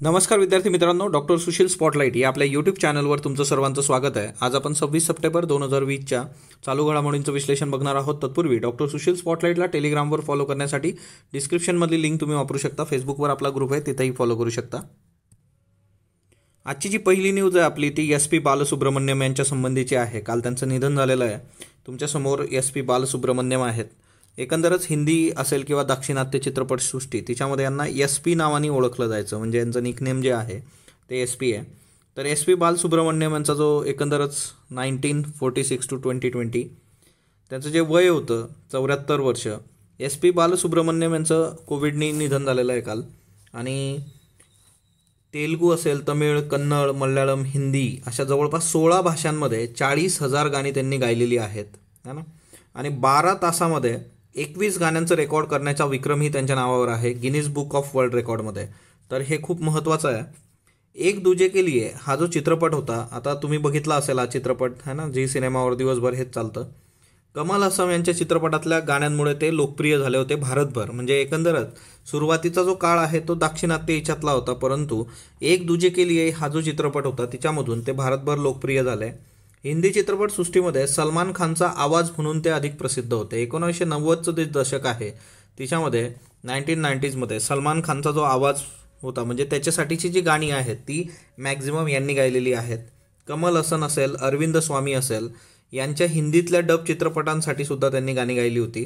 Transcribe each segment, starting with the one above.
नमस्कार विद्यार्थी मित्रांनो, डॉक्टर सुशील स्पॉटलाइट या आपल्या यूट्यूब चॅनलवर तुमचं सर्वांचं स्वागत आहे। आज आपण 26 सप्टेंबर 2020च्या चालू घडामोडींचं विश्लेषण बघणार आहोत। तत्पूर्वी डॉक्टर सुशील स्पॉटलाइटला टेलिग्रामवर फॉलो करण्यासाठी डिस्क्रिप्शनमधली लिंक तुम्ही वापरू शकता। फेसबुकवर आपला ग्रुप आहे, तिथेही फॉलो करू शकता। आजची जी पहिली न्यूज आहे आपली ती SP बालसुब्रमण्यम यांच्या संबंधीची आहे। काल त्यांचं निधन झालेलं आहे। तुमच्यासमोर SP बालसुब्रमण्यम आहेत। एकंदरच हिंदी असेल किंवा दाक्षिणात्य चित्रपटसृष्टी तिच्यामध्ये यांना SP नावाने ओळखलं जायचं, म्हणजे यांचं निकनेम जे आहे ते SP आहे। तर SP बालसुब्रमण्यम यांचा जो एकंदरच 1946 to 2020 त्यांचं जे वय होतं 74 वर्ष। SP बालसुब्रमण्यम यांचं कोविडनी निधन झालेलं आहे काल। आणि तेलुगू असेल, तमिळ, कन्नड, मल्याळम, हिंदी अशा जवळपास 16 भाषांमध्ये 40,000 गाणी त्यांनी गायलेली आहेत, है ना। आणि 12 तासामध्ये 21 गाण्यांचं रेकॉर्ड करण्याचा विक्रमही त्यांच्या नावावर आहे गिनीज बुक ऑफ वर्ल्ड रेकॉर्डमध्ये। तर हे खूप महत्त्वाचं आहे। एक दूजे के लिए हा जो चित्रपट होता, आता तुम्ही बघितला असेल हा चित्रपट, है ना, झी सिनेमावर दिवसभर हेच चालतं। कमल हसन यांच्या चित्रपटातल्या गाण्यांमुळे ते लोकप्रिय झाले होते भारतभर। म्हणजे एकंदरच सुरुवातीचा जो काळ आहे तो दाक्षिणात्य याच्यातला होता, परंतु एक दूजे के लिए हा जो चित्रपट होता तिच्यामधून ते भारतभर लोकप्रिय झाले। हिंदी चित्रपटसृष्टीमध्ये सलमान खानचा आवाज म्हणून ते अधिक प्रसिद्ध होते। 1990चं जे दशक आहे तिच्यामध्ये 1990sमध्ये सलमान खानचा जो आवाज होता, म्हणजे त्याच्यासाठीची जी गाणी आहेत ती मॅक्झिमम यांनी गायलेली आहेत। कमल हसन असेल, अरविंद स्वामी असेल, यांच्या हिंदीतल्या डब चित्रपटांसाठी सुद्धा त्यांनी गाणी गायली होती।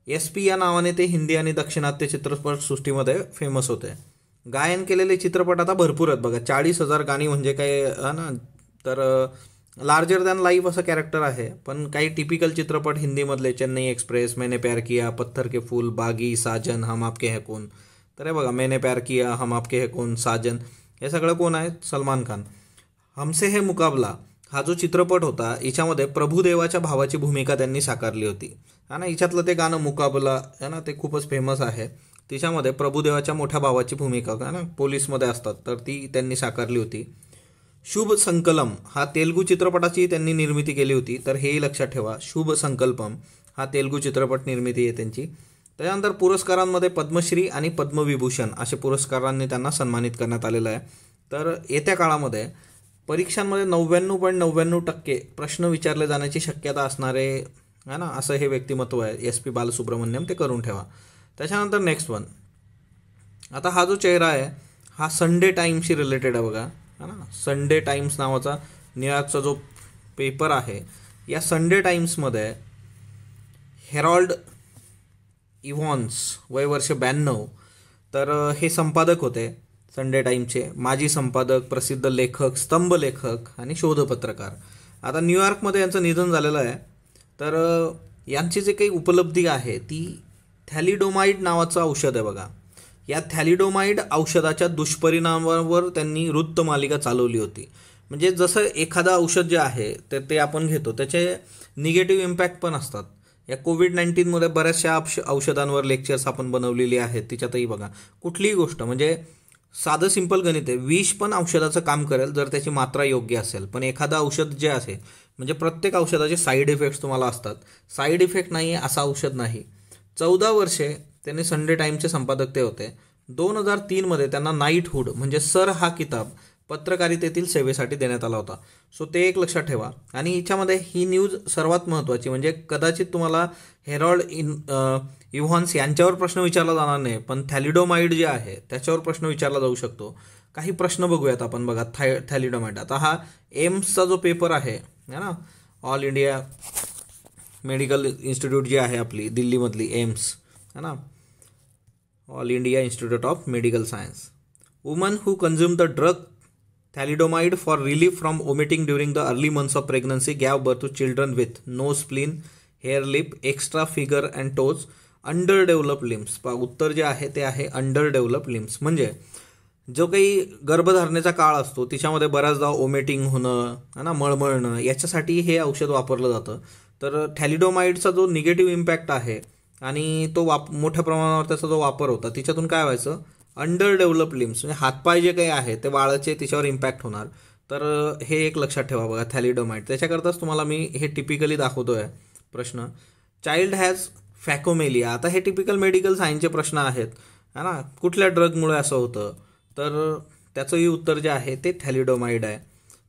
SP या नावाने ते हिंदी आणि दाक्षिणात्य चित्रपटसृष्टीमध्ये फेमस होते। गायन केलेले चित्रपट आता भरपूर आहेत बघा, 40,000 गाणी म्हणजे काय ना। तर लार्जर दॅन लाईफ असं कॅरेक्टर आहे, पण काही टिपिकल चित्रपट हिंदीमधले चेन्नई एक्सप्रेस, मैंने प्यार किया, पत्थर के फूल, बागी, साजन, हम आपके है कौन। तर हे बघा, मैंने प्यार किया, हम आपके है कौन, साजन, हे सगळं कोण आहे? सलमान खान। हमसे है मुकाबला हा जो चित्रपट होता याच्यामध्ये प्रभुदेवाच्या भावाची भूमिका त्यांनी साकारली होती, है ना। याच्यातलं ते गाणं मुकाबला आहे ना, ते खूपच फेमस आहे। तिच्यामध्ये प्रभुदेवाच्या मोठ्या भावाची भूमिका, है ना, पोलीसमध्ये असतात, तर ती त्यांनी साकारली होती। शुभ संकल्पम हा तेलुगू चित्रपटाची त्यांनी निर्मिती केली होती, तर हेही लक्षात ठेवा। शुभ संकल्पम हा तेलुगू चित्रपट निर्मिती आहे त्यांची। त्यानंतर पुरस्कारांमध्ये पद्मश्री आणि पद्मविभूषण असे पुरस्कारांनी त्यांना सन्मानित करण्यात आलेलं आहे। तर येत्या काळामध्ये परीक्षांमध्ये 99.99% प्रश्न विचारले जाण्याची शक्यता असणारे, है ना, असं हे व्यक्तिमत्व आहे SP बालसुब्रमण्यम, ते करून ठेवा। त्याच्यानंतर नेक्स्ट वन, आता हा जो चेहरा आहे हा संडे टाईम्सशी रिलेटेड आहे बघा, है ना। संडे टाइम्स नावाचा न्यूयॉर्कचा जो पेपर आहे, या संडे टाइम्समध्ये हेरॉल्ड इव्हॉन्स, वय वर्ष 92, तर हे संपादक होते संडे टाइम्सचे, माजी संपादक, प्रसिद्ध लेखक, स्तंभ लेखक आणि शोधपत्रकार। आता न्यूयॉर्कमध्ये यांचं निधन झालेलं आहे। तर यांची जे काही उपलब्धी आहे ती थॅलिडोमाइड नावाचं औषध आहे बघा। या थॅलिडोमाइड औषधाच्या दुष्परिणामांवर त्यांनी वृत्तमालिका चालवली होती। म्हणजे जसं एखादं औषध जे आहे तर ते आपण घेतो, त्याचे निगेटिव्ह इम्पॅक्ट पण असतात। या कोविड-19मध्ये बऱ्याचशा औषधांवर लेक्चर्स आपण बनवलेली आहेत। तिच्यातही बघा, कुठलीही गोष्ट, म्हणजे साधं सिंपल गणित आहे, विष पण औषधाचं काम करेल जर त्याची मात्रा योग्य असेल। पण एखादं औषध जे असेल, म्हणजे प्रत्येक औषधाचे साईड इफेक्ट्स तुम्हाला असतात, साईड इफेक्ट नाही आहे असं औषध नाही। 14 वर्षे त्यांनी संडे टाइम्सचे संपादक ते होते। 2003मध्ये त्यांना नाईटहूड म्हणजे सर हा किताब पत्रकारितेतील सेवेसाठी देण्यात आला होता। सो ते एक लक्षात ठेवा। आणि हिच्यामध्ये ही न्यूज सर्वात महत्त्वाची, म्हणजे कदाचित तुम्हाला हेरॉल्ड इव्हॉन्स यांच्यावर प्रश्न विचारला जाणार नाही, पण थॅलिडोमाइड जे आहे त्याच्यावर प्रश्न विचारला जाऊ शकतो। काही प्रश्न बघूयात आपण बघा। थॅलिडोमाइड, आता हा एम्सचा जो पेपर आहे ना, ऑल इंडिया मेडिकल इन्स्टिट्यूट जी आहे आपली दिल्लीमधली एम्स, है ना, all India institute of medical science. Women who consume the drug thalidomide for relief from vomiting during the early months of pregnancy gave birth to children with no spleen, hare lip, extra figure and toes, under develop limbs. उत्तर जे आहे ते आहे under develop limbs. म्हणजे जो काही गर्भधारणेचा काळ असतो तिच्यामध्ये बऱ्याचदा वॉमिटिंग होणं, है ना, मळमळणं, याच्यासाठी हे औषध वापरलं जातं। तर थॅलिडोमाइडचा जो निगेटिव्ह इम्पॅक्ट आहे आणि तो मोठ्या प्रमाणावर त्याचा जो वापर होता, तिच्यातून काय व्हायचं, अंडर डेव्हलप लिम्स, म्हणजे हातपाय जे काही आहे ते बाळाचे तिच्यावर इम्पॅक्ट होणार। तर हे एक लक्षात ठेवा बघा थॅलिडोमाइड। त्याच्याकरताच तुम्हाला मी हे टिपिकली दाखवतोय प्रश्न। चाइल्ड हॅज फॅकोमेलिया, आता हे टिपिकल मेडिकल सायन्सचे प्रश्न आहेत, है ना। कुठल्या ड्रगमुळे असं होतं, तर त्याचंही उत्तर जे आहे ते थॅलिडोमाइड आहे.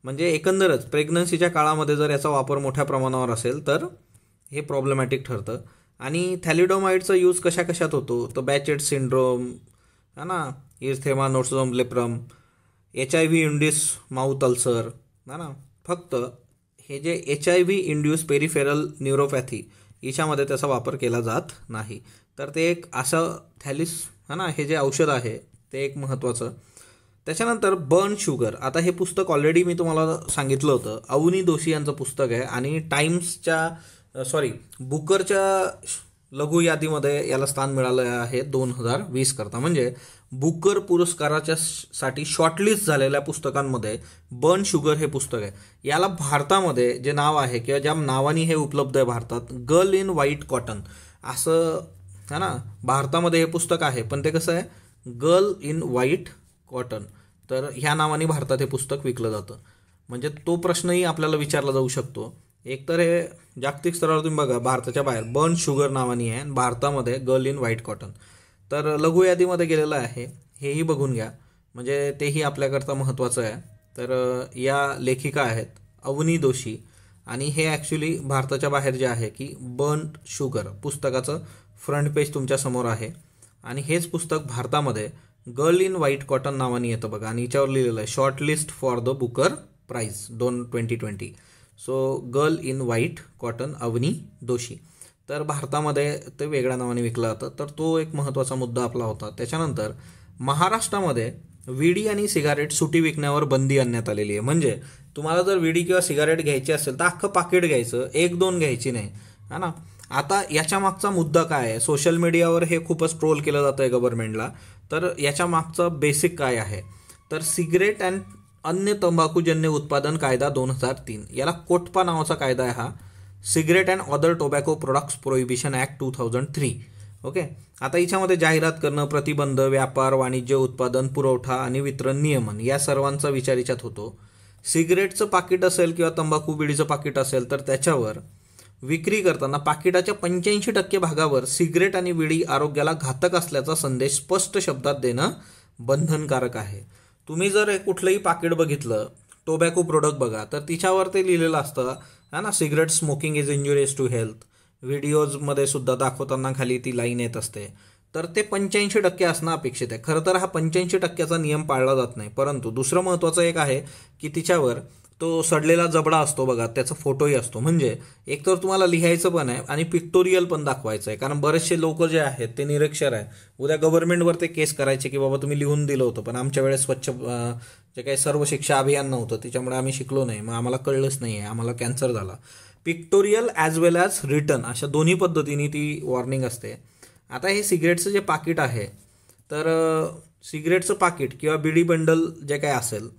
म्हणजे एकंदरच प्रेग्नन्सीच्या काळामध्ये जर याचा वापर मोठ्या प्रमाणावर असेल तर हे प्रॉब्लेमॅटिक ठरतं. आणि थॅलिडोमाइडचा यूज कशा कशात होतो, तर बॅचेट सिंड्रोम है ना, इर्थेमा नोट्सोम लेप्रम, HIV इंड्यूस माउथ अल्सर है ना. फक्त हे जे HIV इंड्यूस पेरिफेरल न्यूरोपॅथी याच्यामध्ये त्याचा वापर केला जात नाही. तर ते एक असं थॅलिस है ना, हे जे औषध आहे ते एक महत्त्वाचं. त्याच्यानंतर बर्न शुगर. आता हे पुस्तक ऑलरेडी मी तुम्हाला सांगितलं होतं, अवनी दोशी यांचं पुस्तक आहे आणि बुकरच्या लघु यादीमध्ये याला स्थान मिळालं आहे 2020 करता. म्हणजे बुकर पुरस्काराच्या साठी शॉर्टलिस्ट झालेल्या पुस्तकांमध्ये बर्न शुगर हे पुस्तक आहे. याला भारतामध्ये जे नाव आहे किंवा ज्या नावाने हे उपलब्ध आहे भारतात, गर्ल इन व्हाईट कॉटन असं है ना, भारतामध्ये हे पुस्तक आहे. पण ते कसं आहे, गर्ल इन व्हाईट कॉटन, तर ह्या नावाने भारतात हे पुस्तक विकलं जातं. म्हणजे तो प्रश्नही आपल्याला विचारला जाऊ शकतो. एकतर हे जागतिक स्तरावर तुम्ही बघा, भारताच्या बाहेर बर्न शुगर नावाने आहे आणि भारतामध्ये गर्ल इन व्हाईट कॉटन. तर लघु यादीमध्ये गेलेलं आहे, हेही बघून घ्या, म्हणजे तेही आपल्याकरता महत्त्वाचं आहे. तर या लेखिका आहेत अवनी दोशी आणि हे ॲक्च्युली भारताच्या बाहेर जे आहे की बर्न शुगर पुस्तकाचं फ्रंट पेज तुमच्यासमोर आहे. आणि हेच पुस्तक भारतामध्ये गर्ल इन व्हाईट कॉटन नावाने येतं बघा. आणि याच्यावर लिहिलेलं आहे short list for the Booker prize 2020. So girl in white cotton Avni Doshi. तर भारतामध्ये ते वेगळ्या नावाने विकलं जातं. तर तो एक महत्त्वाचा मुद्दा आपला होता. त्याच्यानंतर महाराष्ट्रामध्ये विडी आणि सिगारेट सुटी विकण्यावर बंदी आणण्यात आलेली आहे. म्हणजे तुम्हाला जर विडी किंवा सिगारेट घ्यायची असेल तर अख्खं पाकिट घ्यायचं, 1-2 घ्यायची नाही, है ना. आता याच्या मागचा मुद्दा काय आहे, सोशल मीडियावर हे खूपच ट्रोल केलं जातं आहे गव्हर्नमेंटला. तर याच्या मागचं बेसिक काय आहे, तर सिगरेट अँड अन्य तंबाखूजन्य उत्पादन कायदा 2003, याला कोटपा नावाचा कायदा आहे हा, cigarette and other tobacco products prohibition act 2003. Okay. आता याच्यामध्ये जाहिरात करणं, प्रतिबंध, व्यापार, वाणिज्य, उत्पादन, पुरवठा आणि वितरण नियमन या सर्वांचा विचार याच्यात होतो. सिगरेटचं पाकिट असेल किंवा तंबाखू बिडीचं पाकिट असेल तर त्याच्यावर विक्री करताना पाकिटाच्या 85% भागावर सिगरेट आणि विडी आरोग्याला घातक असल्याचा संदेश स्पष्ट शब्दात देणं बंधनकारक आहे. तुम्ही जर कुठलंही पाकिट बघितलं, टोबॅको प्रोडक्ट बघा, तर तिच्यावर ते लिहिलेलं असतं है ना, cigarette smoking is injurious to health. व्हिडिओजमध्ये सुद्धा दाखवताना खाली ती लाईन येत असते. तर ते 85% असणं अपेक्षित आहे. खरं तर हा 85%चा नियम पाळला जात नाही. परंतु दुसरं महत्त्वाचं एक आहे की तिच्यावर तो सडलेला जबडा असतो बघा, त्याचा फोटोही असतो. म्हणजे एकतर तुम्हाला लिहायचं पण आहे आणि पिक्टोरियल पण दाखवायचं आहे. कारण बरेचसे लोक जे आहेत ते निरक्षर आहे, उद्या गव्हर्नमेंटवर ते केस करायचे की बाबा तुम्ही लिहून दिलं होतं पण आमच्या वेळेस जे काही सर्व शिक्षा अभियान नव्हतं त्याच्यामुळे आम्ही शिकलो नाही, मग आम्हाला कळलंच नाही आहे, आम्हाला कॅन्सर झाला. पिक्टोरियल ॲज वेल ॲज रिटन अशा दोन्ही पद्धतीने ती वॉर्निंग असते. आता हे सिगरेटचं जे पाकिट आहे, तर सिगरेटचं पाकिट किंवा बिडी बंडल जे काय असेल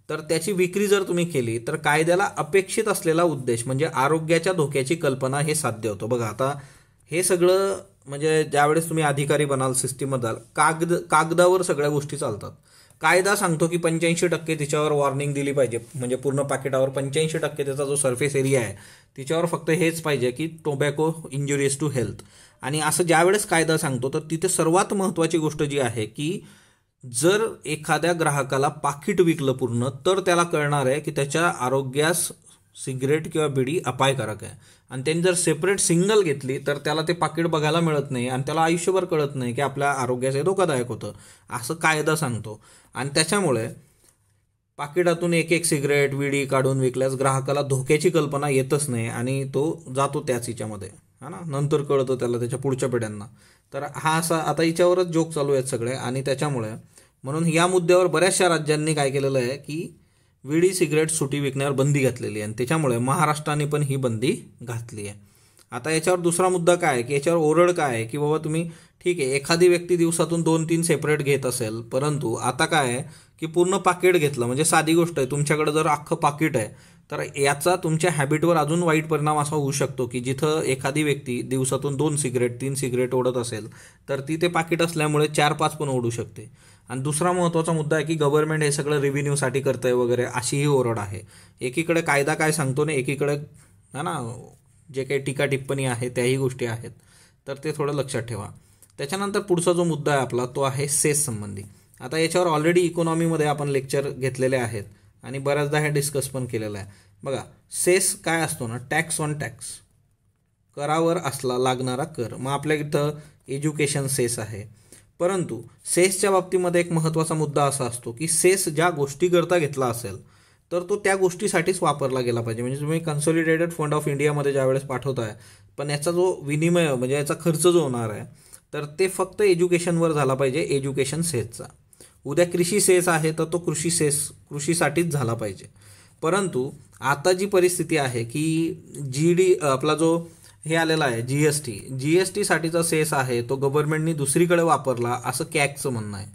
तर त्याची विक्री जर तुम्ही केली तर कायद्याला अपेक्षित असलेला उद्देश म्हणजे आरोग्याच्या धोक्याची कल्पना हे साध्य होतं. बघा आता हे सगळं म्हणजे ज्यावेळेस तुम्ही अधिकारी बनाल, सिस्टीममध्ये कागदावर सगळ्या गोष्टी चालतात. कायदा सांगतो की 85% तिच्यावर वॉर्निंग दिली पाहिजे, म्हणजे पूर्ण पाकिटावर 85% त्याचा जो सरफेस एरिया आहे तिच्यावर फक्त हेच पाहिजे की टोबॅको इंजुरियस टू हेल्थ. आणि असं ज्यावेळेस कायदा सांगतो तर तिथे सर्वात महत्त्वाची गोष्ट जी आहे की जर एखाद्या ग्राहकाला पाकिट विकलं पूर्ण तर त्याला कळणार आहे की त्याच्या आरोग्यास सिगरेट किंवा बिडी अपायकारक आहे. आणि त्यांनी जर सेपरेट सिंगल घेतली तर त्याला ते पाकिट बघायला मिळत नाही आणि त्याला आयुष्यभर कळत नाही की आपल्या आरोग्याचे धोकादायक होतं, असं कायदा सांगतो. आणि त्याच्यामुळे पाकिटातून एक सिगरेट विडी काढून विकल्यास ग्राहकाला धोक्याची कल्पना येतच नाही आणि तो जातो त्याच हिच्यामध्ये, हा ना, नंतर कळतं त्याला त्याच्या पुढच्या पिढ्यांना. तर हा असा आता हिच्यावरच जोक चालू आहेत सगळे. आणि त्याच्यामुळे म्हणून या मुद्द्यावर बऱ्याचशा राज्यांनी काय केलेलं आहे की विडी सिगरेट सुटी विकण्यावर बंदी घातलेली आहे आणि त्याच्यामुळे महाराष्ट्राने पण ही बंदी घातली आहे. आता याच्यावर दुसरा मुद्दा काय आहे की याच्यावर ओरड काय आहे की बाबा तुम्ही ठीक आहे एखादी व्यक्ती दिवसातून 2-3 सेपरेट घेत असेल, परंतु आता काय आहे की पूर्ण पाकिट घेतलं म्हणजे साधी गोष्ट आहे, तुमच्याकडे जर अख्खं पाकिट आहे तर याचा तुमच्या हॅबिटवर अजून वाईट परिणाम असा होऊ शकतो की जिथं एखादी व्यक्ती दिवसातून 2 सिगरेट 3 सिगरेट ओढत असेल तर ती ते पाकिट असल्यामुळे 4-5 पण ओढू शकते. आणि दुसरा महत्त्वाचा मुद्दा आहे की गव्हर्नमेंट हे सगळं रेव्हेन्यूसाठी करतंय वगैरे अशीही ओरड आहे. एकीकडे कायदा काय सांगतो ना, एकीकडे है ना जे काही टीका टिप्पणी आहे त्याही गोष्टी आहेत, तर ते थोडं लक्षात ठेवा. त्याच्यानंतर पुढचा जो मुद्दा आहे आपला तो आहे सेस संबंधी. आता याच्यावर ऑलरेडी इकॉनॉमीमध्ये आपण लेक्चर घेतलेले आहेत आणि बऱ्याचदा हे डिस्कस पण केलेलं आहे. बघा, सेस काय असतो ना, टॅक्स ऑन टॅक्स, करावर असला लागणारा कर. मग आपल्या इथं एज्युकेशन सेस आहे. परंतु सेसच्या बाबतीमध्ये एक महत्त्वाचा मुद्दा असा असतो की सेस ज्या गोष्टीकरता घेतला असेल तर तो त्या गोष्टीसाठीच वापरला गेला पाहिजे. म्हणजे तुम्ही कन्सॉलिडेटेड फंड ऑफ इंडियामध्ये ज्यावेळेस पाठवताय, पण याचा जो विनिमय म्हणजे याचा खर्च जो होणार आहे तर ते फक्त एज्युकेशनवर झाला पाहिजे, एज्युकेशन सेसचा. उद्या कृषी सेस आहे तर तो कृषीसाठीच झाला पाहिजे. परंतु आता जी परिस्थिती आहे की आपला जो हे आलेला आहे जी एस टीसाठीचा सेस आहे तो गव्हर्नमेंटनी दुसरीकडे वापरला असं कॅगचं म्हणणं आहे.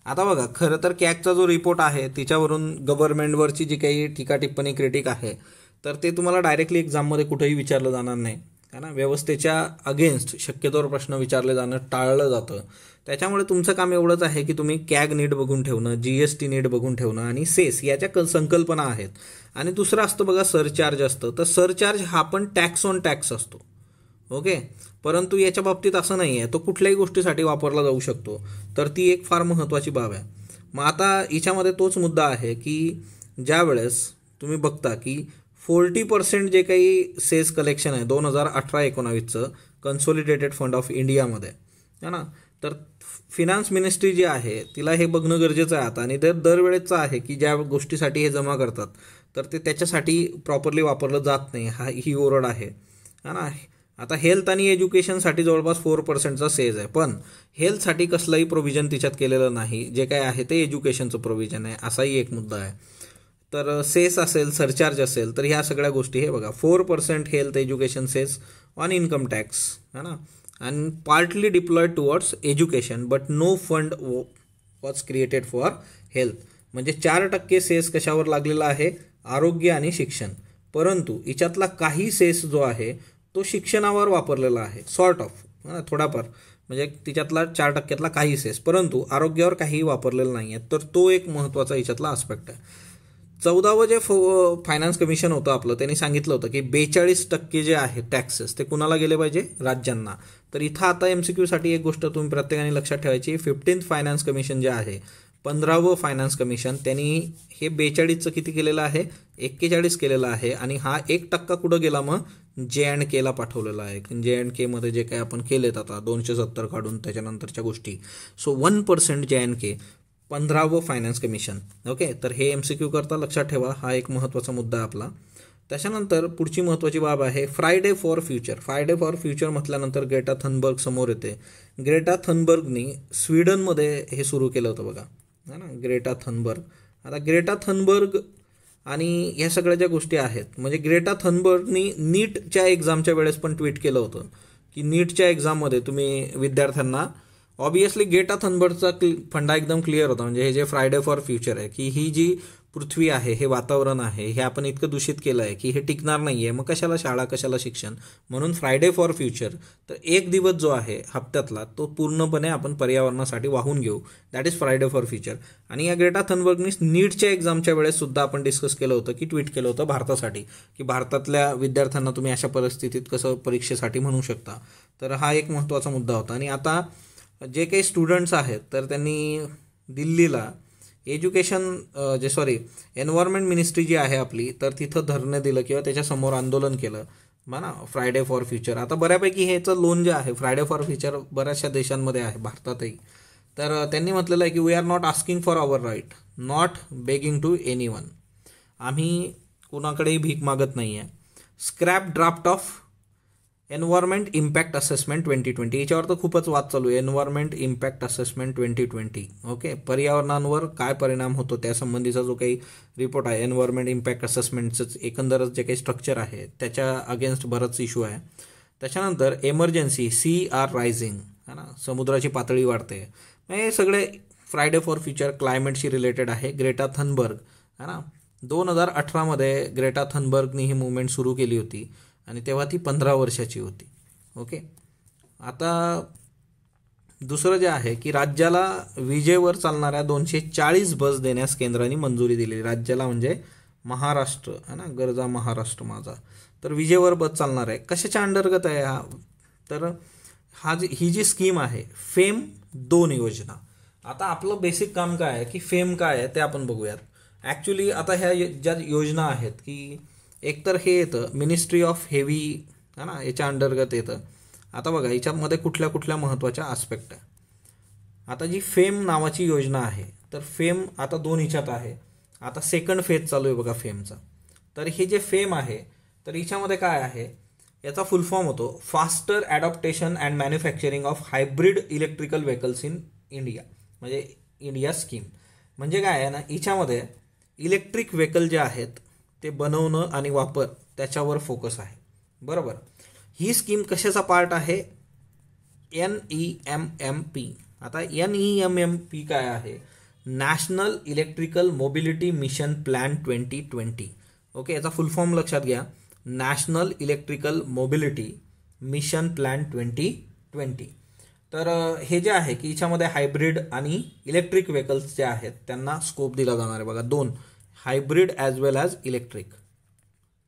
आता बघा, खरं तर कॅगचा जो रिपोर्ट आहे तिच्यावरून गव्हर्नमेंटवरची जी काही टीका टिप्पणी क्रिटिक आहे तर ते तुम्हाला डायरेक्टली एक्झाममध्ये कुठेही विचारलं जाणार नाही, है ना. व्यवस्थेच्या अगेन्स्ट शक्यतोवर प्रश्न विचारले जाणं टाळलं जातं. त्याच्यामुळे तुमचं काम एवढंच आहे की तुम्ही कॅग नीट बघून ठेवणं, GST नीट बघून ठेवणं आणि सेस याच्या संकल्पना आहेत. आणि दुसरं असतं बघा, सरचार्ज असतं. तर सरचार्ज हा पण टॅक्स ऑन टॅक्स असतो. ओके, परंतु याच्या बाबतीत असं नाही आहे, तो कुठल्याही गोष्टीसाठी वापरला जाऊ शकतो. तर ती एक फार महत्त्वाची बाब आहे. मग आता हिच्यामध्ये तोच मुद्दा आहे की ज्या वेळेस तुम्ही बघता की 40% जे काही सेस कलेक्शन आहे 2018-19चं कन्सॉलिडेटेड फंड ऑफ इंडियामध्ये, है ना. तर फिनान्स मिनिस्ट्री जी आहे तिला हे बघणं गरजेचं आहे आता. आणि ते दरवेळेचं आहे की ज्या गोष्टीसाठी हे जमा करतात तर ते त्याच्यासाठी प्रॉपरली वापरलं जात नाही, ही ओरड आहे, है ना. आता हेल्थ आणि एज्युकेशनसाठी जवळपास 4%चा सेस आहे, पण हेल्थसाठी कसलंही प्रोव्हिजन तिच्यात केलेलं नाही. जे काय आहे ते एज्युकेशनचं प्रोव्हिजन आहे, असाही एक मुद्दा आहे. तर सेस असेल, सरचार्ज असेल, तर ह्या सगळ्या गोष्टी हे बघा, 4% health education cess on income tax, है ना. आणि partly deployed towards education but no fund was created for health. म्हणजे 4% सेस कशावर लागलेला आहे, आरोग्य आणि शिक्षण. परंतु हिच्यातला काही सेस जो आहे तो शिक्षणावर वापरलेला आहे, सॉर्ट ऑफ, थोडाफार. म्हणजे तिच्यातला 4%तला काही सेस, परंतु आरोग्यावर काहीही वापरलेलं नाही आहे. तर तो एक महत्त्वाचा हिच्यातला आस्पेक्ट आहे. 14वं जे फायनान्स कमिशन होतं आपलं, त्यांनी सांगितलं होतं की 42% जे आहे टॅक्सेस ते कुणाला गेले पाहिजे, राज्यांना. तर इथं आता MCQसाठी एक गोष्ट तुम्ही प्रत्येकाने लक्षात ठेवायची, 15th फायनान्स कमिशन जे आहे, 15वं फायनान्स कमिशन, त्यांनी हे 42चं किती केलेलं आहे, 41 केलेलं आहे. आणि हा 1% कुठं गेला, मग JNKला पाठवलेला आहे. JNKमध्ये जे काही आपण केलेत आता 270 काढून त्याच्यानंतरच्या गोष्टी, सो 1% JNK, 15वं फायनान्स कमिशन. ओके, तर हे MCQ करता लक्षात ठेवा, हा एक महत्त्वाचा मुद्दा आहे आपला. त्याच्यानंतर पुढची महत्त्वाची बाब आहे Friday for future. Friday for future म्हटल्यानंतर ग्रेटा थनबर्ग समोर येते. ग्रेटा थनबर्गनी स्वीडनमध्ये हे सुरू केलं होतं बघा, है ना, ग्रेटा थनबर्ग. आता ग्रेटा थनबर्ग आणि ह्या सगळ्या ज्या गोष्टी आहेत, म्हणजे ग्रेटा थनबर्गनी नीटच्या एक्झामच्या वेळेस पण ट्विट केलं होतं की नीटच्या एक्झाममध्ये तुम्ही विद्यार्थ्यांना, ऑब्वियसली ग्रेटा थनबर्गचा फंडा एकदम क्लिअर होता. म्हणजे हे जे फ्रायडे फॉर फ्युचर आहे की ही जी पृथ्वी आहे, हे वातावरण आहे, हे आपण इतकं दूषित केलं आहे की हे टिकणार नाही आहे, मग कशाला शाळा, कशाला शिक्षण. म्हणून फ्रायडे फॉर फ्युचर, तर एक दिवस जो आहे हप्त्यातला तो पूर्णपणे आपण पर्यावरणासाठी वाहून घेऊ, that is Friday for future. आणि या ग्रेटा थनबर्गनी नीटच्या एक्झामच्या वेळेस सुद्धा आपण डिस्कस केलं होतं की ट्विट केलं होतं भारतासाठी की भारतातल्या विद्यार्थ्यांना तुम्ही अशा परिस्थितीत कसं परीक्षेसाठी म्हणू शकता. तर हा एक महत्त्वाचा मुद्दा होता. आणि आता जे काही स्टुडंट्स आहेत तर त्यांनी दिल्लीला एन्व्हायरमेंट मिनिस्ट्री जी आहे आपली, तर तिथं धरणं दिलं किंवा त्याच्यासमोर आंदोलन केलं ना, फ्रायडे फॉर फ्युचर. आता बऱ्यापैकी ह्याचं लोन जे आहे फ्रायडे फॉर फ्युचर बऱ्याचशा देशांमध्ये आहे, भारतातही. तर त्यांनी म्हटलेलं आहे की we are not asking for our right, not begging to anyone. आम्ही कुणाकडेही भीक मागत नाही आहे. Scrap draft of environment impact assessment 2020. याच्यावर तर खूपच वाद चालू आहे, एन्व्हायरमेंट इम्पॅक्ट असेसमेंट 2020. ओके, पर्यावरणावर काय परिणाम होतो त्यासंबंधीचा जो काही रिपोर्ट आहे, एन्व्हायरमेंट इम्पॅक्ट असेसमेंटचं एकंदरच जे काही स्ट्रक्चर आहे त्याच्या अगेन्स्ट बरंच इश्यू आहे. त्याच्यानंतर एमर्जन्सी, सी आर रायझिंग, है ना, समुद्राची पातळी वाढते. हे सगळे फ्रायडे फॉर फ्युचर क्लायमेटशी रिलेटेड आहे. ग्रेटा थनबर्ग, है ना, 2018मध्ये ग्रेटा थनबर्गनी ही मूवमेंट सुरू केली होती आणि तेव्हा ती 15 वर्षाची होती. ओके, आता दुसरं जे आहे की राज्याला विजेवर चालणाऱ्या 240 बस देण्यास केंद्राने मंजुरी दिली. राज्याला म्हणजे महाराष्ट्र, है ना, गरजा महाराष्ट्र माझा. तर विजेवर बस चालणार आहे. कशाच्या अंतर्गत आहे हा, तर ही जी स्कीम आहे FAME 2 योजना. आता आपलं बेसिक काम काय आहे की फेम काय आहे ते आपण बघूयात. ॲक्च्युली आता ह्या ज्या योजना आहेत की एकतर हे येतं मिनिस्ट्री ऑफ हेवी है ना, याच्या अंतर्गत येतं. आता बघा याच्यामध्ये कुठल्या कुठल्या महत्त्वाच्या आस्पेक्ट आहे. आता जी फेम नावाची योजना आहे तर फेम आता 2 ह्याच्यात आहे. आता सेकंड फेज चालू आहे बघा फेमचा. तर हे जे फेम आहे तर हिच्यामध्ये काय आहे, याचा फुल फॉर्म होतो faster ॲडॉप्टेशन and manufacturing of hybrid electrical vehicles in India, म्हणजे इंडिया स्कीम. म्हणजे काय आहे ना, हिच्यामध्ये इलेक्ट्रिक व्हेकल जे आहेत ते बनवणं आणि वापर त्याच्यावर फोकस आहे. बरोबर. ही स्कीम कशाचा पार्ट आहे, NEMMP. आता NEMMP काय आहे, national electrical mobility mission plan 2020. Okay, याचा फुल फॉर्म लक्षात घ्या, national electrical mobility mission plan 2020. तर हे जे आहे की याच्यामध्ये हायब्रिड आणि इलेक्ट्रिक व्हेकल्स जे आहेत त्यांना स्कोप दिला जाणार आहे बघा, 2, हायब्रिड ॲज वेल ॲज इलेक्ट्रिक.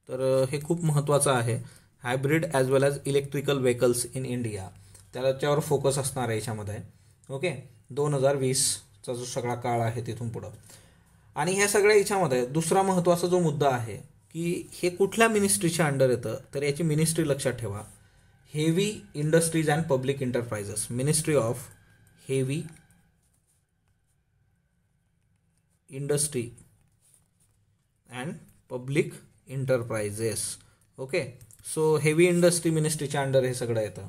तर हे खूप महत्त्वाचं आहे, hybrid as well as electrical vehicles in India, त्याच्यावर फोकस असणार आहे याच्यामध्ये. ओके, 2020चा जो सगळा काळ आहे तिथून पुढं. आणि ह्या सगळ्या याच्यामध्ये दुसरा महत्त्वाचा जो मुद्दा आहे की हे कुठल्या मिनिस्ट्रीच्या अंडर येतं, तर याची मिनिस्ट्री लक्षात ठेवा, heavy industries and public enterprises, ministry of heavy industry and public enterprises. Okay, so heavy industry मिनिस्ट्रीच्या अंडर हे सगळं येतं.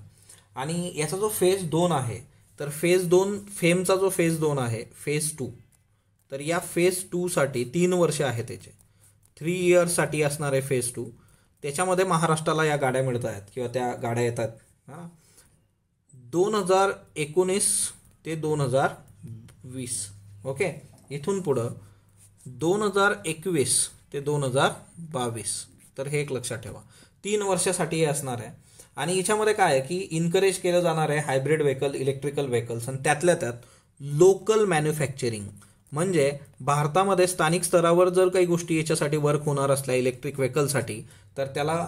आणि याचा जो फेज 2 आहे तर फेज 2 फेमचा जो फेज 2 आहे, फेज 2, तर या फेज 2 साठी 3 वर्ष आहे त्याचे, 3 इयर्ससाठी असणार आहे फेज 2. त्याच्यामध्ये महाराष्ट्राला या गाड्या मिळत आहेत किंवा त्या गाड्या येतात. हां, 2019 ते 2020. ओके, इथून पुढं 2021 ते 2022. तर हे एक लक्षात ठेवा, 3 वर्षासाठी हे असणार आहे. आणि याच्यामध्ये काय आहे की इन्करेज केलं जाणार आहे हायब्रिड व्हेकल, इलेक्ट्रिकल व्हेकल्स, आणि त्यातल्या त्यात लोकल मॅन्युफॅक्चरिंग. म्हणजे भारतामध्ये स्थानिक स्तरावर जर काही गोष्टी याच्यासाठी वर्क होणार असल्या इलेक्ट्रिक व्हेकलसाठी तर त्याला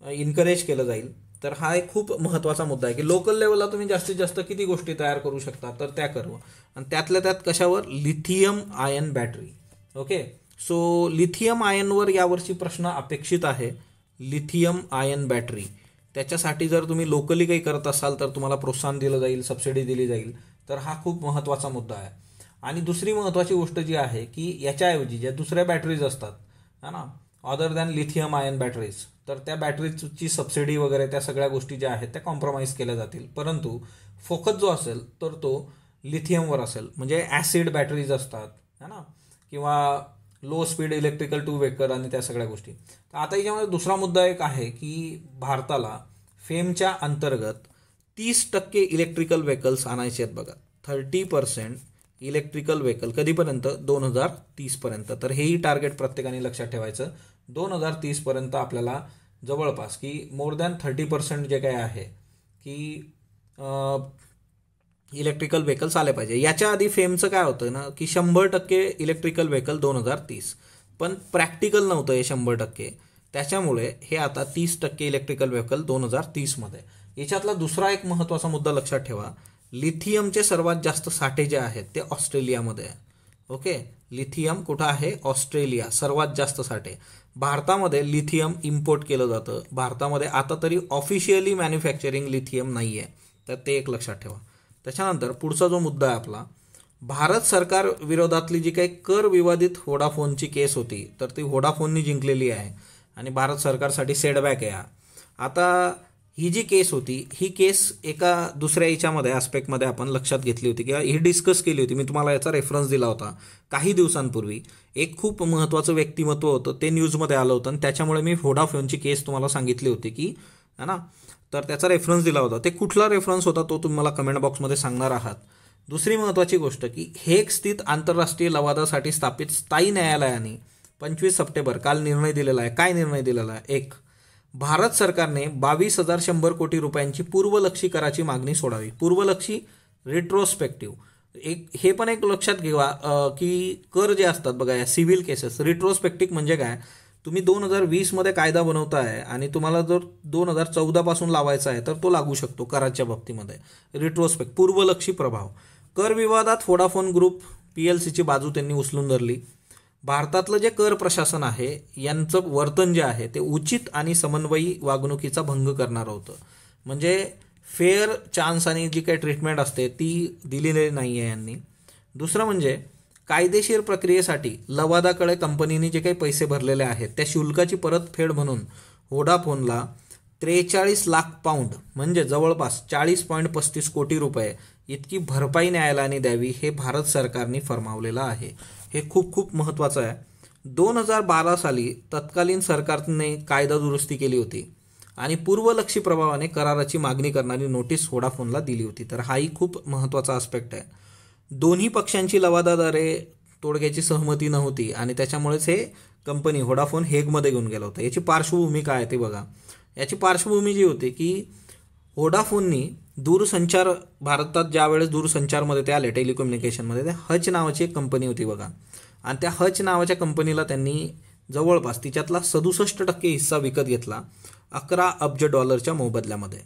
इन्करेज केलं जाईल. तर हा एक खूप महत्त्वाचा मुद्दा आहे की लोकल लेवलला तुम्ही जास्तीत जास्त किती गोष्टी तयार करू शकता तर त्या करू. आणि त्यातल्या त्यात कशावर, lithium ion battery. Okay, so lithium आयनवर यावर्षी प्रश्न अपेक्षित आहे, लिथियम आयन बॅटरी. त्याच्यासाठी जर तुम्ही लोकली काही करत असाल तर तुम्हाला प्रोत्साहन दिलं जाईल, सबसिडी दिली जाईल. तर हा खूप महत्त्वाचा मुद्दा आहे. आणि दुसरी महत्त्वाची गोष्ट जी आहे की याच्याऐवजी ज्या दुसऱ्या बॅटरीज असतात है ना, other than lithium ion batteries, तर त्या बॅटरीची सबसिडी वगैरे त्या सगळ्या गोष्टी ज्या आहेत त्या कॉम्प्रोमाइज केल्या जातील. परंतु फोकस जो असेल तर तो लिथियमवर असेल. म्हणजे ॲसिड बॅटरीज असतात है ना, किंवा लो स्पीड इलेक्ट्रिकल 2 व्हेकल आणि त्या सगळ्या गोष्टी. तर आता याच्यामध्ये दुसरा मुद्दा एक आहे की भारताला फेमच्या अंतर्गत 30% इलेक्ट्रिकल व्हेकल्स आणायचे आहेत बघा, 30% इलेक्ट्रिकल व्हेकल. कधीपर्यंत, 2030 पर्यंत. तर हेही टार्गेट प्रत्येकाने लक्षात ठेवायचं, 2030 पर्यंत आपल्याला जवळपास की मोर दॅन 30% जे काय आहे की इलेक्ट्रिकल व्हेकल्स आले पाहिजे. याच्या आधी फेमचं काय होतं ना की 100% इलेक्ट्रिकल व्हेकल 2030, पण प्रॅक्टिकल नव्हतं हे 100%. त्याच्यामुळे हे आता 30% इलेक्ट्रिकल व्हेकल 2030मध्ये. याच्यातला दुसरा एक महत्त्वाचा मुद्दा लक्षात ठेवा, लिथियमचे सर्वात जास्त साठे जे आहेत ते ऑस्ट्रेलियामध्ये आहे. ओके, लिथियम कुठं आहे, ऑस्ट्रेलिया, सर्वात जास्त साठे. भारतामध्ये लिथियम इम्पोर्ट केलं जातं. भारतामध्ये आता तरी ऑफिशियली मॅन्युफॅक्चरिंग लिथियम नाही आहे, तर ते एक लक्षात ठेवा. त्याच्यानंतर पुढचा जो मुद्दा आहे आपला, भारत सरकार विरोधातली जी काही कर विवादित व्होडाफोनची केस होती तर ती व्होडाफोननी जिंकलेली आहे आणि भारत सरकारसाठी सेटबॅक आहे. आता ही जी केस होती ही केस एका दुसऱ्या याच्यामध्ये ॲस्पेक्टमध्ये आपण लक्षात घेतली होती किंवा ही डिस्कस केली होती. मी तुम्हाला याचा रेफरन्स दिला होता काही दिवसांपूर्वी. एक खूप महत्त्वाचं व्यक्तिमत्व होतं ते न्यूजमध्ये आलं होतं आणि त्याच्यामुळे मी व्होडाफोनची केस तुम्हाला सांगितली होती की है ना, तर त्याचा रेफरन्स दिला होता. ते कुठला रेफरन्स होता तो तुम्हाला कमेंट बॉक्समध्ये सांगणार आहात. दुसरी महत्त्वाची गोष्ट की हेग स्थित आंतरराष्ट्रीय लवादासाठी स्थापित स्थायी न्यायालयाने 25 सप्टेंबर काल निर्णय दिलेला आहे. काय निर्णय दिलेला आहे, एक, भारत सरकारने 22,100 कोटी रुपयांची पूर्वलक्षी कराची मागणी सोडावी. पूर्वलक्षी, रिट्रोस्पेक्टिव्ह. हे पण एक लक्षात घ्या की कर जे असतात बघा या सिव्हिल केसेस, रिट्रोस्पेक्टिव्ह म्हणजे काय, तुम्ही 2020मध्ये कायदा बनवताय आणि तुम्हाला जर 2014 पासून लावायचा आहे तर तो लागू शकतो कराच्या बाबतीमध्ये. रिट्रोस्पेक्ट, पूर्वलक्षी प्रभाव. कर विवादात व्होडाफोन ग्रुप PLCची बाजू त्यांनी उचलून धरली. भारतातलं जे कर प्रशासन आहे यांचं वर्तन जे आहे ते उचित आणि समन्वयी वागणुकीचा भंग करणारं होतं. म्हणजे फेअर चान्स आणि जी काही ट्रीटमेंट असते ती दिलेली नाही आहे यांनी. दुसरं म्हणजे कायदेशीर प्रक्रियेसाठी लवादाकडे कंपनीने जे काही पैसे भरलेले आहेत त्या शुल्काची परतफेड म्हणून व्होडाफोनला 43 लाख पाऊंड म्हणजे जवळपास 40.35 कोटी रुपये इतकी भरपाई न्यायालयाने द्यावी हे भारत सरकारने फरमावलेलं आहे. हे खूप खूप महत्त्वाचं आहे. 2012 साली तत्कालीन सरकारने कायदा दुरुस्ती केली होती आणि पूर्वलक्षी प्रभावाने कराराची मागणी करणारी नोटीस व्होडाफोनला दिली होती. तर हाही खूप महत्त्वाचा आस्पेक्ट आहे. दोन्ही पक्षांची लवादाद्वारे तोडग्याची सहमती नव्हती आणि त्याच्यामुळेच हे कंपनी व्होडाफोन हेगमध्ये घेऊन गेलं होतं. याची पार्श्वभूमी काय आहे ते बघा. याची पार्श्वभूमी जी होती की व्होडाफोननी दूरसंचार भारतात ज्यावेळेस दूरसंचारमध्ये ते आले टेलिकम्युनिकेशनमध्ये ते हच नावाची एक कंपनी होती बघा. आणि त्या हच नावाच्या कंपनीला त्यांनी जवळपास तिच्यातला 67% हिस्सा विकत घेतला $11 अब्ज मोबदल्यामध्ये.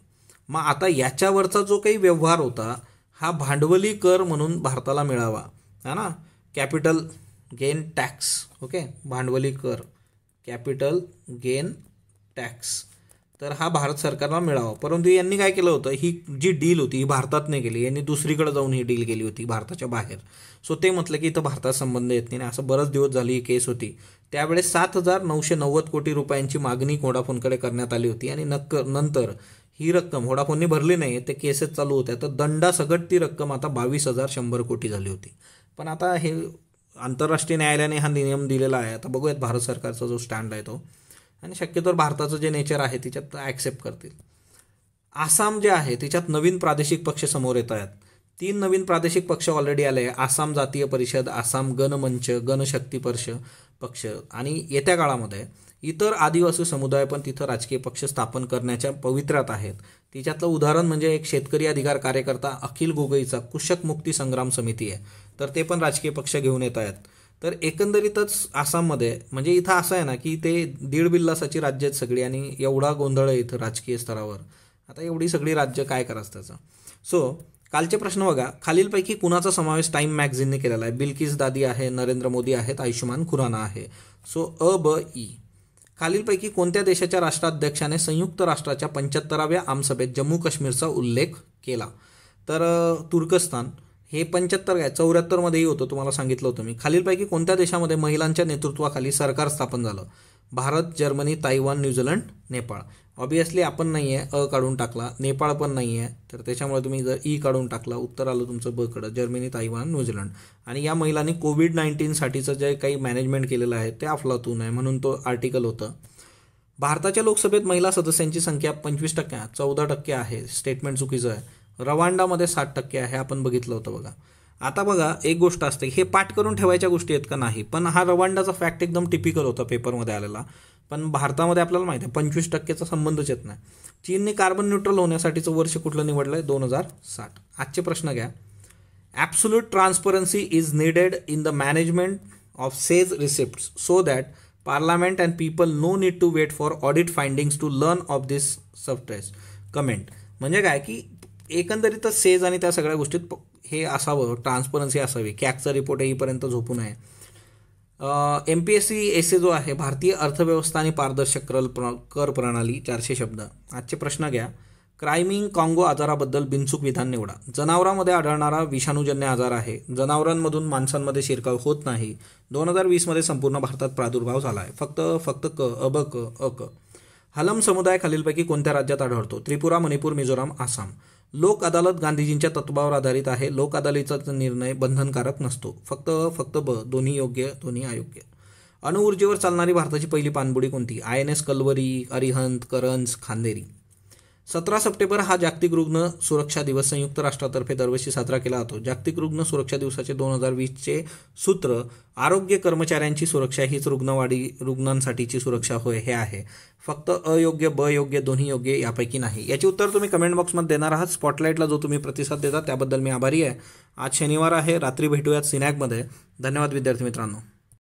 मग आता याच्यावरचा जो काही व्यवहार होता हा भांडवली कर म्हणून भारताला मिळावा है ना. Capital gain tax. ओके, भांडवली कर कॅपिटल गेन टॅक्स तर हा भारत सरकारला मिळावा. परंतु यांनी काय केलं होतं, ही जी डील होती ही भारतात नाही केली, यांनी दुसरीकडे जाऊन ही डील केली होती भारताच्या बाहेर. सो ते म्हटलं की इथं भारतात संबंध येत नाही. असं बरंच दिवस झाली ही केस होती. त्यावेळेस 7,990 कोटी रुपयांची मागणी व्होडाफोनकडे करण्यात आली होती आणि नंतर ही रक्कम व्होडाफोनने भरली नाही. ते केसेस चालू होत्या तर दंडासकट ती रक्कम आता 22,100 कोटी झाली होती. पण आता हे आंतरराष्ट्रीय न्यायालयाने हा नियम दिलेला आहे. आता बघूयात भारत सरकारचा जो स्टँड आहे तो, आणि शक्यतो भारताचं जे नेचर आहे तिच्यात ॲक्सेप्ट करतील. आसाम जे आहे तिच्यात नवीन प्रादेशिक पक्ष समोर येत आहेत. 3 नवीन प्रादेशिक पक्ष ऑलरेडी आले. आसाम जातीय परिषद, आसाम गणमंच, गणशक्ती पक्ष आणि येत्या काळामध्ये इतर आदिवासी समुदाय पण तिथं राजकीय पक्ष स्थापन करण्याच्या पवित्र्यात आहेत. तिच्यातलं उदाहरण म्हणजे एक शेतकरी अधिकार कार्यकर्ता अखिल गोगोईचा कुशक मुक्ती संग्राम समिती आहे, तर ते पण राजकीय पक्ष घेऊन येत आहेत. तर एकंदरीतच आसाममध्ये म्हणजे इथं असं आहे ना की ते 1.5 बिल्लासाची राज्य आहेत सगळी आणि एवढा गोंधळ आहे इथं राजकीय स्तरावर. आता एवढी सगळी राज्य काय करायचं त्याचं. सो कालचे प्रश्न बघा. खालीलपैकी कुणाचा समावेश टाइम मॅगझिनने केलेला आहे. बिल्किस दादी आहे, नरेंद्र मोदी आहेत, आयुष्यमान खुराना आहे. सो अ ब ई. खालीलपैकी कोणत्या देशाच्या राष्ट्राध्यक्षाने संयुक्त राष्ट्राच्या 75व्या आमसभेत जम्मू काश्मीरचा उल्लेख केला. तर तुर्कस्तान. हे 75 काय 74मध्येही होतं, तुम्हाला सांगितलं होतं मी. खालीलपैकी कोणत्या देशामध्ये महिलांच्या नेतृत्वाखाली सरकार स्थापन झालं. Bharat, Germany, Taiwan, New Zealand, Nepal. Obviously आपण नाही आहे, अ काढून टाकला. नेपाळ पण नाही आहे, तर त्याच्यामुळे तुम्ही जर ई काढून टाकला उत्तर आलं तुमचं ब कडं. Germany, Taiwan, New Zealand. आणि या महिलांनी कोविड-19साठीचं जे काही मॅनेजमेंट केलेलं आहे ते अफलातून आहे म्हणून तो आर्टिकल होतं. भारताच्या लोकसभेत महिला सदस्यांची संख्या 25%, 14% आहे. स्टेटमेंट चुकीचं आहे. रवांडामध्ये 60% आहे, आपण बघितलं होतं बघा. आता बघा एक गोष्ट असते, हे पाठ करून ठेवायच्या गोष्टी आहेत का नाही, पण हा रवांडाचा फॅक्ट एकदम टिपिकल होता पेपरमध्ये आलेला. पण भारतामध्ये आपल्याला माहिती आहे 25%चा संबंधच येत नाही. चीनने कार्बन न्यूट्रल होण्यासाठीचं वर्ष कुठलं निवडलं आहे, 2060. आजचे प्रश्न घ्या. Absolute transparency is needed in the management of cess receipts so that parliament and people no need to wait for audit findings to learn of this substress comment. म्हणजे काय की एकंदरीतच सेज आणि त्या सगळ्या गोष्टीत हे असावं, ट्रान्सपरन्सी असावी. कॅगचा रिपोर्ट येईपर्यंत झोपू नये. MPSC एसे जो आहे भारतीय अर्थव्यवस्था आणि पारदर्शक कर प्रणाली 400 शब्द. आजचे प्रश्न घ्या. क्रायमिंग काँगो आजाराबद्दल बिनचूक विधान निवडा. जनावरांमध्ये आढळणारा विषाणूजन्य आजार आहे. जनावरांमधून माणसांमध्ये शिरकाव होत नाही. 2020मध्ये संपूर्ण भारतात प्रादुर्भाव झाला आहे. फक्त क अ क अ क. हलम समुदाय खालीलपैकी कोणत्या राज्यात आढळतो. त्रिपुरा, मणिपूर, मिझोराम, आसाम. लोक अदालत गांधीजींच्या तत्वावर आधारित आहे. लोक अदालतीचा निर्णय बंधनकारक नसतो. फक्त ब. दोन्ही योग्य, दोन्ही अयोग्य. अणुऊर्जेवर चालणारी भारताची पहिली पाणबुडी कोणती. INS कलवरी, अरिहंत, करंज, खांदेरी. 17 सप्टेंबर हा जागतिक रुग्ण सुरक्षा दिवस संयुक्त राष्ट्रातर्फे दरवर्षी साजरा केला जातो. जागतिक रुग्ण सुरक्षा दिवसाचे 2020चे सूत्र आरोग्य कर्मचाऱ्यांची सुरक्षा हीच रुग्णांसाठीची सुरक्षा होय हे आहे. फक्त अयोग्य, ब योग्य, दोन्ही योग्य यापैकी नाही. याची उत्तर तुम्ही कमेंट बॉक्समध्ये देणार आहात. स्पॉटलाईटला जो तुम्ही प्रतिसाद देता त्याबद्दल मी आभारी आहे. आज शनिवार आहे, रात्री भेटूयात सिनॅकमध्ये. धन्यवाद विद्यार्थी मित्रांनो.